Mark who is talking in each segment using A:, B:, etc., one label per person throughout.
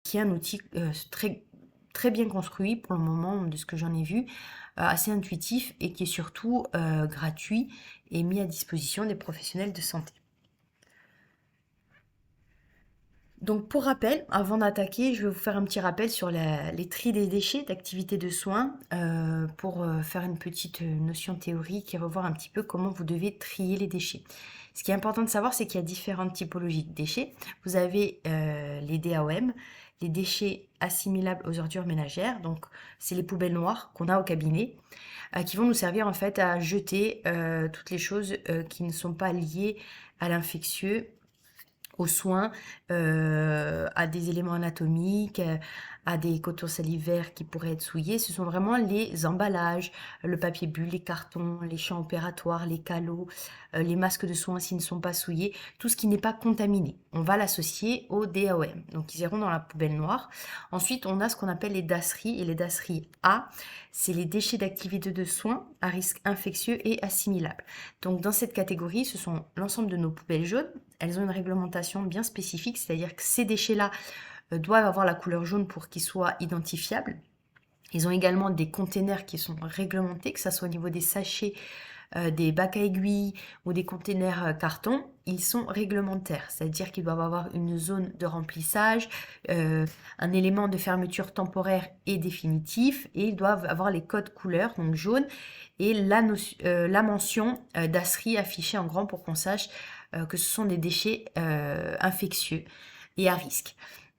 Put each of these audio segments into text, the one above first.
A: qui est un outil très bien construit pour le moment, de ce que j'en ai vu, assez intuitif et qui est surtout gratuit et mis à disposition des professionnels de santé. Donc pour rappel, avant d'attaquer, je vais vous faire un petit rappel sur les tri des déchets d'activités de soins pour faire une petite notion théorique et revoir un petit peu comment vous devez trier les déchets. Ce qui est important de savoir, c'est qu'il y a différentes typologies de déchets. Vous avez les DAOM, les déchets assimilables aux ordures ménagères, donc c'est les poubelles noires qu'on a au cabinet, qui vont nous servir en fait à jeter toutes les choses qui ne sont pas liées à l'infectieux, aux soins, à des éléments anatomiques, à des cotons salivaires qui pourraient être souillés. Ce sont vraiment les emballages, le papier bulle, les cartons, les champs opératoires, les calots, les masques de soins s'ils ne sont pas souillés, tout ce qui n'est pas contaminé. On va l'associer aux DAOM. Donc ils iront dans la poubelle noire. Ensuite, on a ce qu'on appelle les DASRI et les DASRI A. C'est les déchets d'activité de soins à risque infectieux et assimilables. Donc dans cette catégorie, ce sont l'ensemble de nos poubelles jaunes. Elles ont une réglementation bien spécifique, c'est-à-dire que ces déchets-là doivent avoir la couleur jaune pour qu'ils soient identifiables. Ils ont également des containers qui sont réglementés, que ce soit au niveau des sachets, des bacs à aiguilles ou des containers carton. Ils sont réglementaires, c'est-à-dire qu'ils doivent avoir une zone de remplissage, un élément de fermeture temporaire et définitif, et ils doivent avoir les codes couleurs, donc jaune, et la mention d'ASRI affichée en grand pour qu'on sache que ce sont des déchets infectieux et à risque.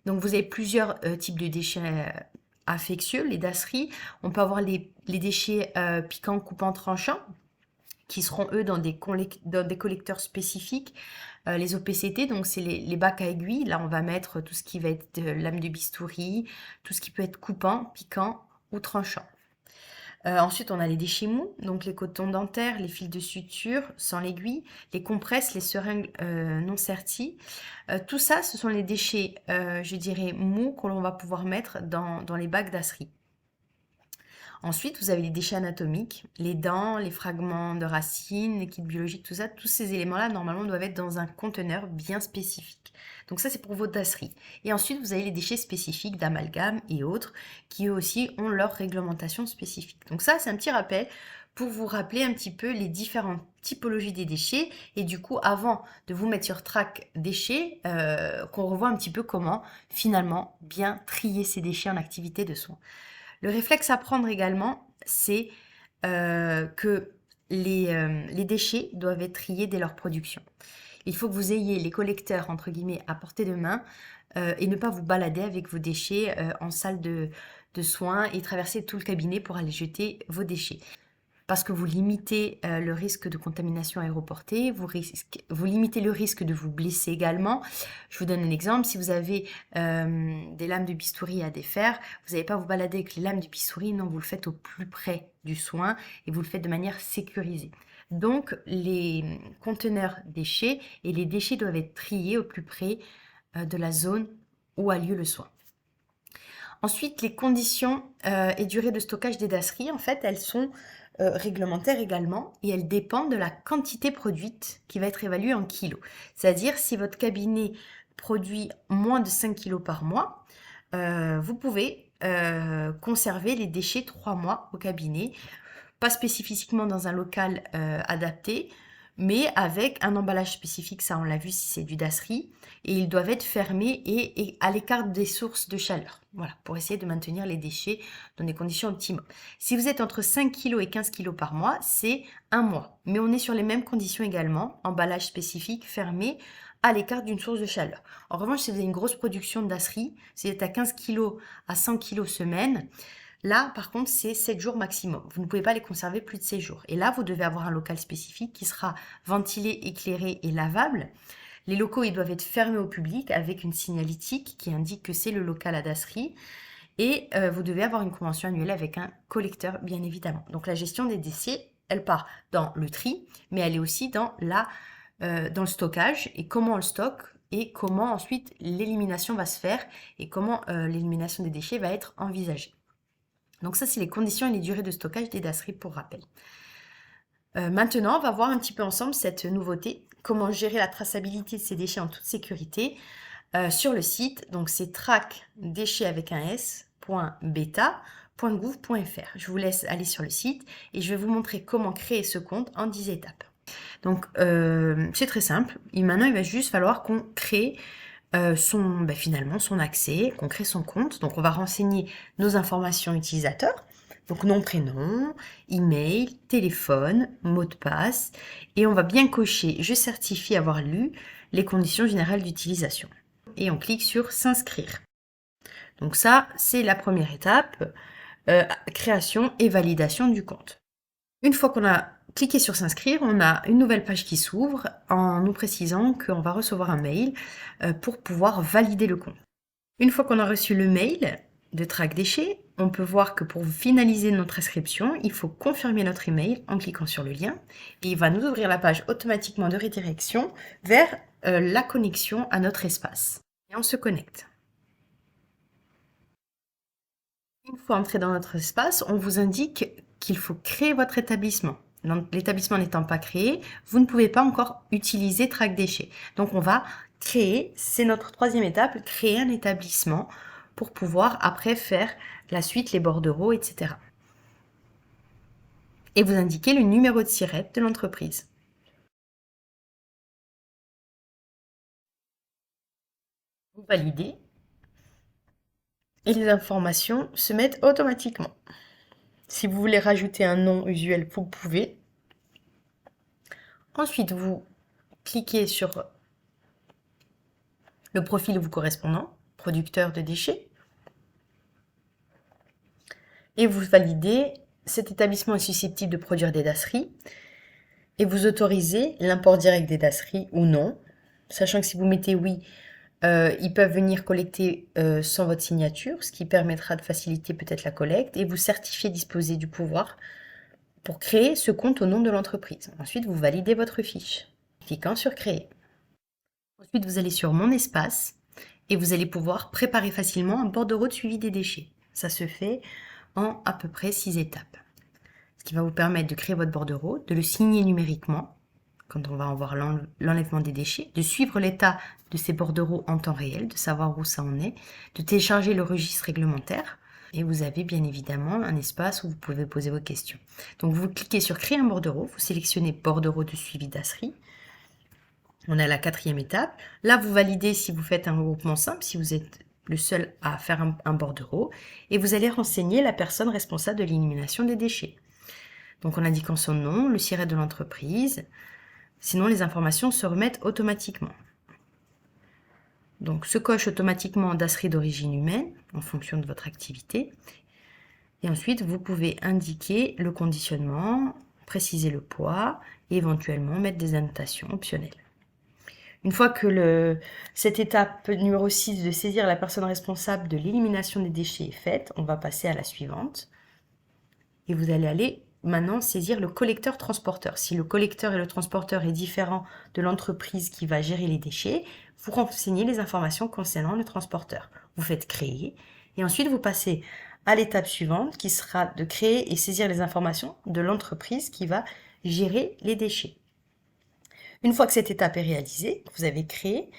A: Donc vous avez plusieurs types de déchets infectieux, les DASRI. On peut avoir les déchets piquants, coupants, tranchants, qui seront eux dans des collecteurs spécifiques. Les OPCT, donc c'est les bacs à aiguilles. Là, on va mettre tout ce qui va être lame de bistouri, tout ce qui peut être coupant, piquant ou tranchant. Ensuite, on a les déchets mous, donc les cotons dentaires, les fils de suture sans l'aiguille, les compresses, les seringues non serties. Tout ça, ce sont les déchets, je dirais, mous que l'on va pouvoir mettre dans les bacs d'asserie. Ensuite, vous avez les déchets anatomiques, les dents, les fragments de racines, les kits biologiques, tout ça. Tous ces éléments-là, normalement, doivent être dans un conteneur bien spécifique. Donc ça, c'est pour votre tasserie. Et ensuite, vous avez les déchets spécifiques d'amalgame et autres, qui eux aussi ont leur réglementation spécifique. Donc ça, c'est un petit rappel pour vous rappeler un petit peu les différentes typologies des déchets. Et du coup, avant de vous mettre sur track déchets, qu'on revoie un petit peu comment, finalement, bien trier ces déchets en activité de soins. Le réflexe à prendre également, c'est que les déchets doivent être triés dès leur production. Il faut que vous ayez les collecteurs, entre guillemets, à portée de main et ne pas vous balader avec vos déchets en salle de soins et traverser tout le cabinet pour aller jeter vos déchets. Parce que vous limitez le risque de contamination aéroportée, vous limitez le risque de vous blesser également. Je vous donne un exemple, si vous avez des lames de bistouri à défaire, vous n'allez pas vous balader avec les lames de bistouri, non, vous le faites au plus près du soin et vous le faites de manière sécurisée. Donc les conteneurs déchets et les déchets doivent être triés au plus près de la zone où a lieu le soin. Ensuite, les conditions et durée de stockage des dasseries, en fait, elles sont réglementaires également et elles dépendent de la quantité produite qui va être évaluée en kilos. C'est-à-dire, si votre cabinet produit moins de 5 kilos par mois, vous pouvez conserver les déchets 3 mois au cabinet, pas spécifiquement dans un local adapté, mais avec un emballage spécifique, ça on l'a vu si c'est du dasserie, et ils doivent être fermés et à l'écart des sources de chaleur. Voilà, pour essayer de maintenir les déchets dans des conditions optimales. Si vous êtes entre 5 kg et 15 kg par mois, c'est un mois. Mais on est sur les mêmes conditions également, emballage spécifique, fermé, à l'écart d'une source de chaleur. En revanche, si vous avez une grosse production de dasserie, si vous êtes à 15 kg à 100 kg semaine, là, par contre, c'est 7 jours maximum. Vous ne pouvez pas les conserver plus de 7 jours. Et là, vous devez avoir un local spécifique qui sera ventilé, éclairé et lavable. Les locaux, ils doivent être fermés au public avec une signalétique qui indique que c'est le local à dasserie. Et vous devez avoir une convention annuelle avec un collecteur, bien évidemment. Donc la gestion des déchets, elle part dans le tri, mais elle est aussi dans le stockage et comment on le stocke et comment ensuite l'élimination va se faire et comment l'élimination des déchets va être envisagée. Donc ça, c'est les conditions et les durées de stockage des dasseries pour rappel. Maintenant, on va voir un petit peu ensemble cette nouveauté, comment gérer la traçabilité de ces déchets en toute sécurité sur le site. Donc c'est trac-déchets avec un s.beta.gouv.fr. Je vous laisse aller sur le site et je vais vous montrer comment créer ce compte en 10 étapes. Donc c'est très simple. Et maintenant, il va juste falloir qu'on crée finalement son accès, qu'on crée son compte. Donc on va renseigner nos informations utilisateurs. Donc nom, prénom, email, téléphone, mot de passe. Et on va bien cocher « Je certifie avoir lu les conditions générales d'utilisation ». Et on clique sur « S'inscrire ». Donc ça, c'est la première étape, création et validation du compte. Une fois qu'on a cliqué sur s'inscrire, on a une nouvelle page qui s'ouvre en nous précisant qu'on va recevoir un mail pour pouvoir valider le compte. Une fois qu'on a reçu le mail de Trac Déchets, on peut voir que pour finaliser notre inscription, il faut confirmer notre email en cliquant sur le lien et il va nous ouvrir la page automatiquement de redirection vers la connexion à notre espace. Et on se connecte. Une fois entré dans notre espace, on vous indique qu'il faut créer votre établissement. L'établissement n'étant pas créé, vous ne pouvez pas encore utiliser Trac Déchets. Donc on va créer, c'est notre troisième étape, créer un établissement pour pouvoir après faire la suite, les bordereaux, etc. Et vous indiquez le numéro de SIRET de l'entreprise. Vous validez et les informations se mettent automatiquement. Si vous voulez rajouter un nom usuel, vous pouvez. Ensuite, vous cliquez sur le profil vous correspondant, producteur de déchets, et vous validez cet établissement est susceptible de produire des dasseries, et vous autorisez l'import direct des dasseries ou non, sachant que si vous mettez oui, ils peuvent venir collecter sans votre signature, ce qui permettra de faciliter peut-être la collecte, et vous certifiez disposer du pouvoir pour créer ce compte au nom de l'entreprise. Ensuite, vous validez votre fiche, en cliquant sur créer. Ensuite, vous allez sur mon espace, et vous allez pouvoir préparer facilement un bordereau de suivi des déchets. Ça se fait en à peu près 6 étapes. Ce qui va vous permettre de créer votre bordereau, de le signer numériquement, quand on va en voir l'enlèvement des déchets, de suivre l'état de ces bordereaux en temps réel, de savoir où ça en est, de télécharger le registre réglementaire, et vous avez bien évidemment un espace où vous pouvez poser vos questions. Donc vous cliquez sur créer un bordereau, vous sélectionnez bordereau de suivi dasserie. On a la quatrième étape. Là, vous validez si vous faites un regroupement simple, si vous êtes le seul à faire un bordereau, et vous allez renseigner la personne responsable de l'élimination des déchets. Donc en indiquant son nom, le SIRET de l'entreprise, sinon les informations se remettent automatiquement. Donc se coche automatiquement dasserie d'origine humaine, en fonction de votre activité. Et ensuite, vous pouvez indiquer le conditionnement, préciser le poids, et éventuellement mettre des annotations optionnelles. Une fois que cette étape numéro 6 de saisir la personne responsable de l'élimination des déchets est faite, on va passer à la suivante. Et vous allez aller maintenant saisir le collecteur-transporteur. Si le collecteur et le transporteur est différent de l'entreprise qui va gérer les déchets, vous renseignez les informations concernant le transporteur. Vous faites créer et ensuite vous passez à l'étape suivante qui sera de créer et saisir les informations de l'entreprise qui va gérer les déchets. Une fois que cette étape est réalisée, vous avez créé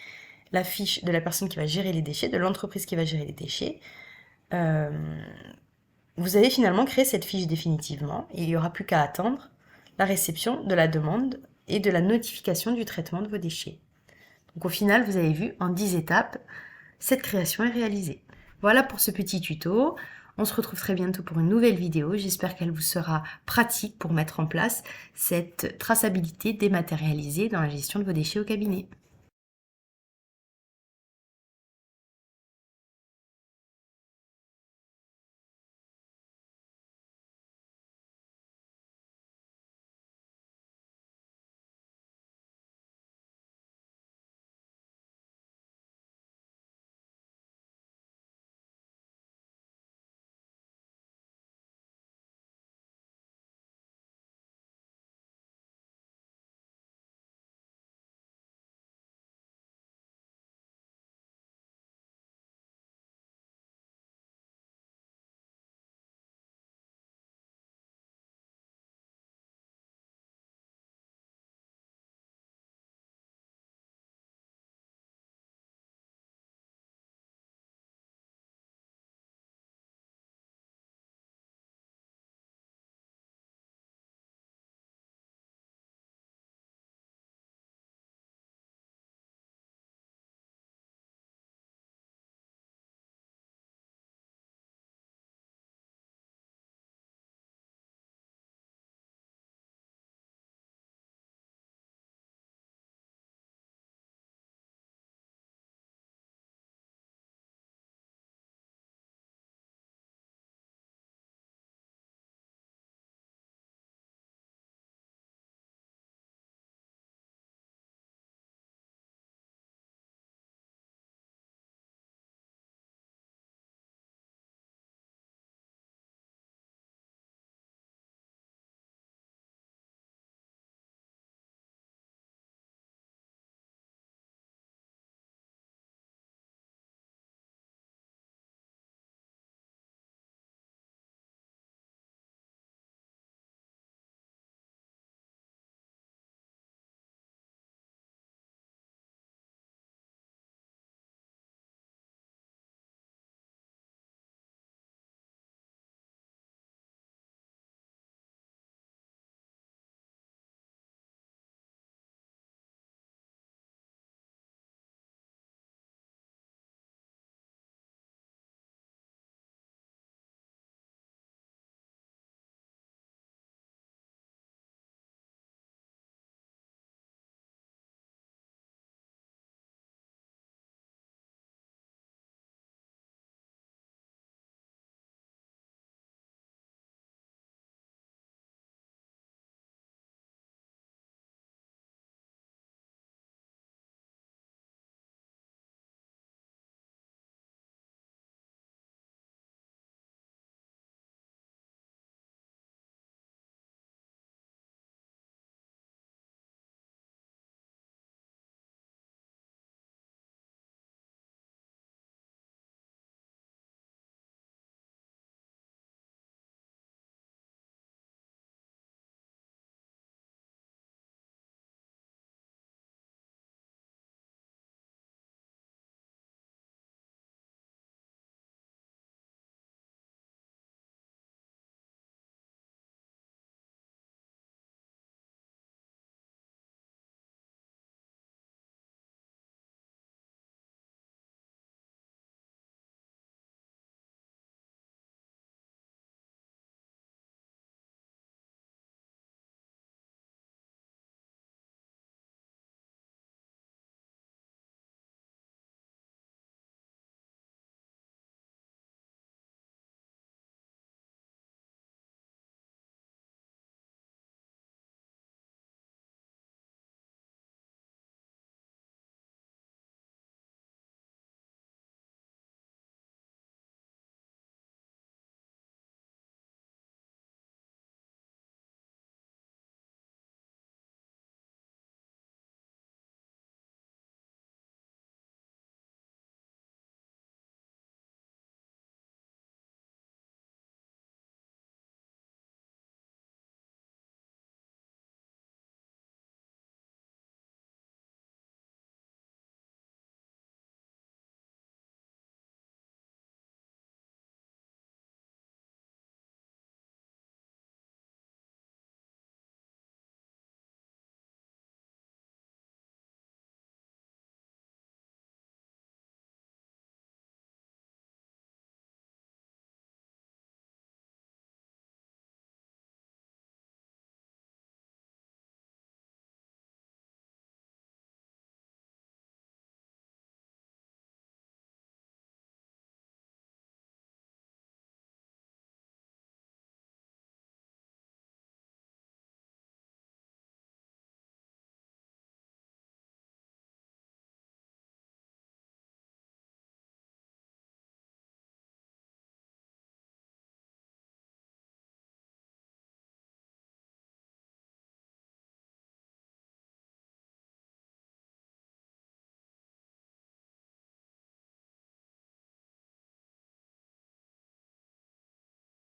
A: la fiche de la personne qui va gérer les déchets, de l'entreprise qui va gérer les déchets. Vous avez finalement créé cette fiche définitivement et il n'y aura plus qu'à attendre la réception de la demande et de la notification du traitement de vos déchets. Donc au final, vous avez vu, en 10 étapes, cette création est réalisée. Voilà pour ce petit tuto. On se retrouve très bientôt pour une nouvelle vidéo. J'espère qu'elle vous sera pratique pour mettre en place cette traçabilité dématérialisée dans la gestion de vos déchets au cabinet.